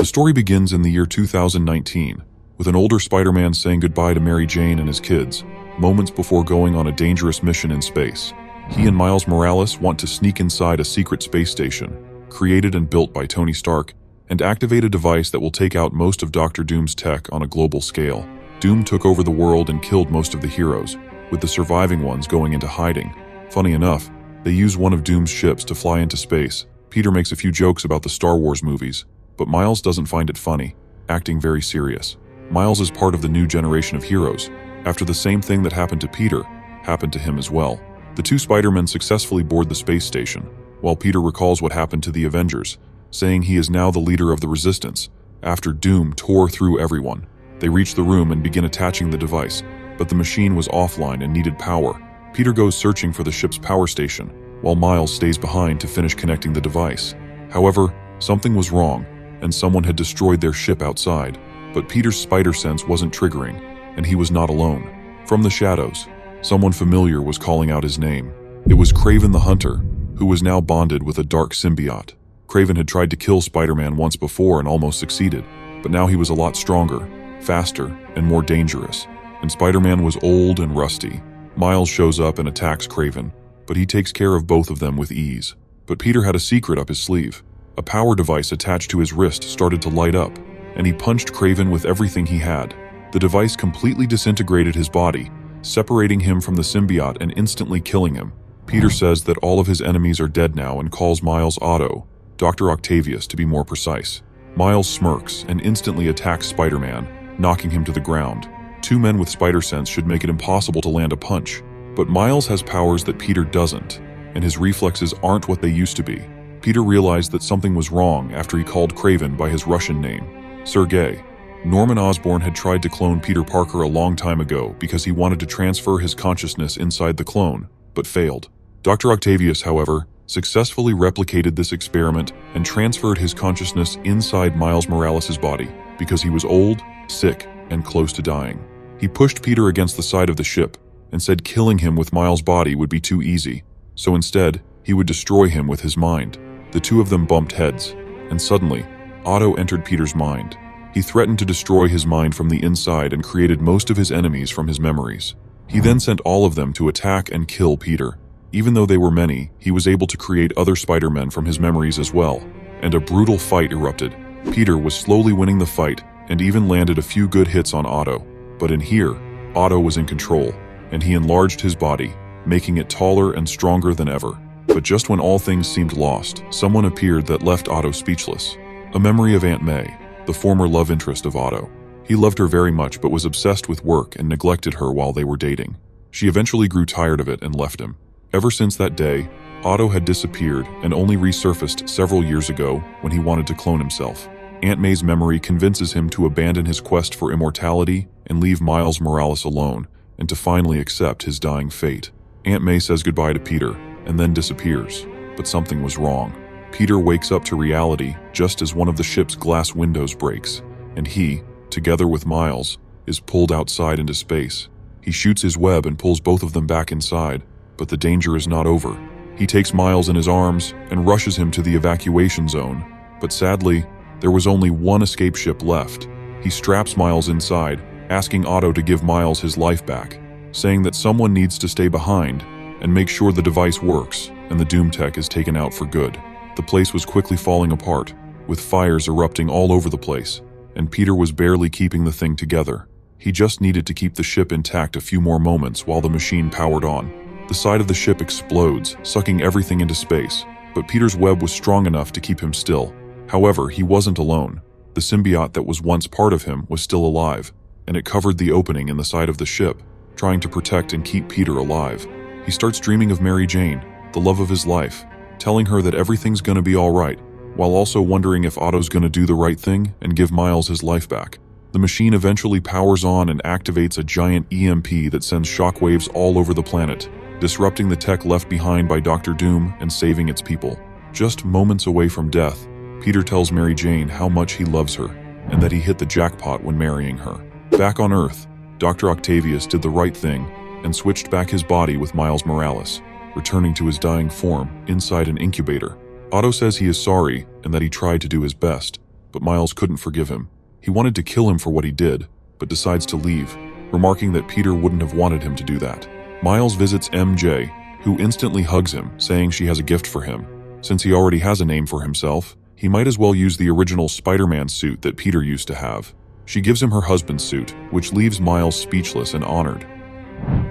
The story begins in the year 2019, with an older Spider-Man saying goodbye to Mary Jane and his kids, moments before going on a dangerous mission in space. He and Miles Morales want to sneak inside a secret space station, created and built by Tony Stark, and activate a device that will take out most of Dr. Doom's tech on a global scale. Doom took over the world and killed most of the heroes, with the surviving ones going into hiding. Funny enough, they use one of Doom's ships to fly into space. Peter makes a few jokes about the Star Wars movies, but Miles doesn't find it funny, acting very serious. Miles is part of the new generation of heroes, after the same thing that happened to Peter happened to him as well. The two Spider-Men successfully board the space station, while Peter recalls what happened to the Avengers, saying he is now the leader of the Resistance, after Doom tore through everyone. They reach the room and begin attaching the device, but the machine was offline and needed power. Peter goes searching for the ship's power station, while Miles stays behind to finish connecting the device. However, something was wrong, and someone had destroyed their ship outside. But Peter's spider sense wasn't triggering, and he was not alone. From the shadows, someone familiar was calling out his name. It was Kraven the Hunter, who was now bonded with a dark symbiote. Kraven had tried to kill Spider-Man once before and almost succeeded, but now he was a lot stronger, faster, and more dangerous. And Spider-Man was old and rusty. Miles shows up and attacks Kraven, but he takes care of both of them with ease. But Peter had a secret up his sleeve. A power device attached to his wrist started to light up, and he punched Kraven with everything he had. The device completely disintegrated his body, separating him from the symbiote and instantly killing him. Peter says that all of his enemies are dead now and calls Miles Otto, Dr. Octavius to be more precise. Miles smirks and instantly attacks Spider-Man, knocking him to the ground. Two men with spider sense should make it impossible to land a punch, but Miles has powers that Peter doesn't, and his reflexes aren't what they used to be. Peter realized that something was wrong after he called Kraven by his Russian name, Sergei. Norman Osborn had tried to clone Peter Parker a long time ago because he wanted to transfer his consciousness inside the clone, but failed. Dr. Octavius, however, successfully replicated this experiment and transferred his consciousness inside Miles Morales' body because he was old, sick, and close to dying. He pushed Peter against the side of the ship and said killing him with Miles' body would be too easy, so instead, he would destroy him with his mind. The two of them bumped heads, and suddenly, Otto entered Peter's mind. He threatened to destroy his mind from the inside and created most of his enemies from his memories. He then sent all of them to attack and kill Peter. Even though they were many, he was able to create other Spider-Men from his memories as well, and a brutal fight erupted. Peter was slowly winning the fight and even landed a few good hits on Otto. But in here, Otto was in control, and he enlarged his body, making it taller and stronger than ever. But just when all things seemed lost, someone appeared that left Otto speechless. A memory of Aunt May, the former love interest of Otto. He loved her very much but was obsessed with work and neglected her while they were dating. She eventually grew tired of it and left him. Ever since that day, Otto had disappeared and only resurfaced several years ago when he wanted to clone himself. Aunt May's memory convinces him to abandon his quest for immortality and leave Miles Morales alone, and to finally accept his dying fate. Aunt May says goodbye to Peter and then disappears, but something was wrong. Peter wakes up to reality just as one of the ship's glass windows breaks, and he, together with Miles, is pulled outside into space. He shoots his web and pulls both of them back inside, but the danger is not over. He takes Miles in his arms and rushes him to the evacuation zone, but sadly, there was only one escape ship left. He straps Miles inside, asking Otto to give Miles his life back, saying that someone needs to stay behind and make sure the device works and the Doom tech is taken out for good. The place was quickly falling apart, with fires erupting all over the place, and Peter was barely keeping the thing together. He just needed to keep the ship intact a few more moments while the machine powered on. The side of the ship explodes, sucking everything into space, but Peter's web was strong enough to keep him still. However, he wasn't alone. The symbiote that was once part of him was still alive, and it covered the opening in the side of the ship, trying to protect and keep Peter alive. He starts dreaming of Mary Jane, the love of his life, telling her that everything's gonna be all right, while also wondering if Otto's gonna do the right thing and give Miles his life back. The machine eventually powers on and activates a giant EMP that sends shockwaves all over the planet, disrupting the tech left behind by Dr. Doom and saving its people. Just moments away from death, Peter tells Mary Jane how much he loves her and that he hit the jackpot when marrying her. Back on Earth, Dr. Octavius did the right thing and switched back his body with Miles Morales, returning to his dying form inside an incubator. Otto says he is sorry and that he tried to do his best, but Miles couldn't forgive him. He wanted to kill him for what he did, but decides to leave, remarking that Peter wouldn't have wanted him to do that. Miles visits MJ, who instantly hugs him, saying she has a gift for him. Since he already has a name for himself, he might as well use the original Spider-Man suit that Peter used to have. She gives him her husband's suit, which leaves Miles speechless and honored.